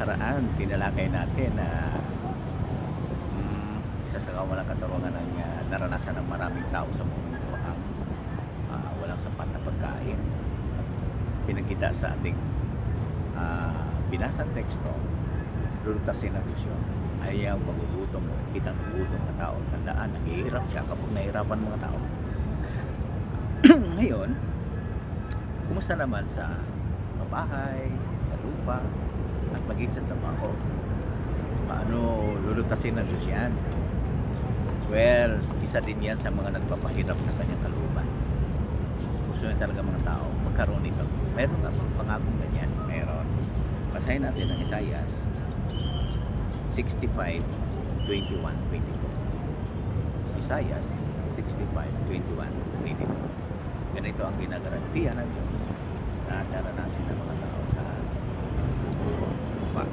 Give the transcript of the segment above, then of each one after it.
Karaan tinalakay natin na isa sa kawalang katarungan ng naranasan ng maraming tao sa mundo ang walang sapat na pagkain. Pinagkita sa ating binasang teksto, lulutasin ang misyon ay ang pagugutom o kitang gutom na tao. Tandaan, naghihirap siya kapag nahihirapan mga tao. Ngayon, kumusta naman sa bahay, sa lupa, at maging sa trabaho? Paano lulutasin ng Diyos yan? Well, isa din yan sa mga nagpapahirap sa kanyang kalooban. Gusto niya talaga mga tao magkaroon nito. Meron nga mga pangakong ganyan. Meron. Basahin natin ang Isaias 65, 21, 22. Isaias 65, 21, 22. Ganito ang ginagarantiya ng Diyos na daranasin ng mga tao sa lupa.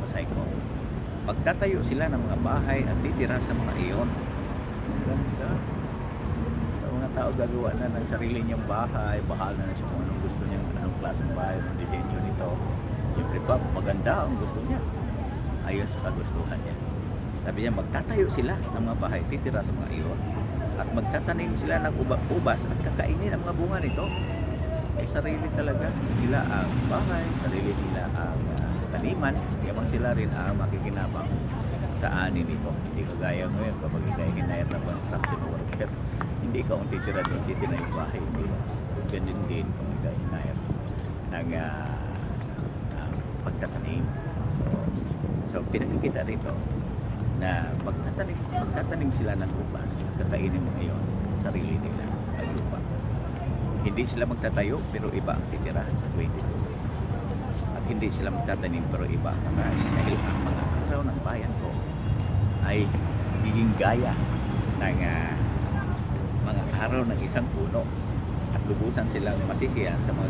Basahin ko. Magtatayo sila ng mga bahay at titira sa mga iyon. Ganda. Ang mga tao gagawa na ng sarili niyang bahay, bahala na siya kung anong gusto niya, anong klaseng bahay, anong disenyo nito. Siyempre pa, maganda ang gusto niya ayon sa kagustuhan niya. Sabi niya, magtatayo sila ng mga bahay, titira sa mga iyon, at magtatanim sila ng ubas at kakainin ang mga bunga nito. Ay sarili talaga nila ang bahay, sarili nila ang taniman, yamang sila rin ang makikinabang sa ani nito. Hindi kagaya ngayon kapag ikay hinayar ng construction worker, hindi ka kung titira din si na yung bahay nila. Ganun din kung ikay hinayar ng pagtatanim. So pinakikita rito na magtatanim sila ng ubas at kakainin mo ngayon sarili nila ang lupa. Hindi sila magtatayo pero iba ang titira sa 22. At hindi sila magtatanim pero iba ang kakain dahil ang mga araw ng bayan ko ay magiging gaya ng mga araw ng isang puno at lubusan silang masisiyahan sa mga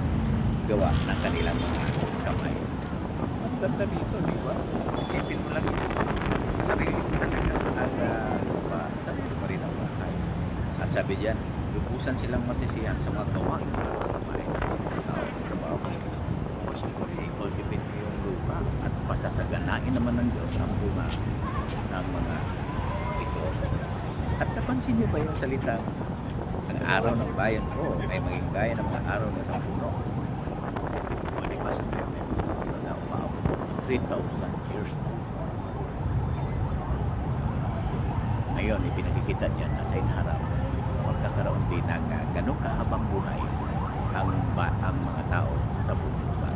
gawa ng kanilang mga kamay. Ang ganda dito, di ba? Isipin mo lang yan. Sarili ko talaga ang lupa, sarili pa rin ang bahay. At sabi diyan, lubusan silang masisiyahan sa mga gawain ng mga kamay. Trabaho ko. O siyempre, i-cultivate mo yung lupa at pasasaganain naman ng Diyos ang bunga ng mga ito. At napansin niyo ba yung salita, ang araw ng bayan ko ay maging gaya ng mga araw ng isang puno? O di ba sa Biblia, yun na umaabot 3,000 years old. Ngayon, ipinakikita niya na sa inharap, magkakaroon din ng ganong kahabang buhay ang mga tao sa buong lupa.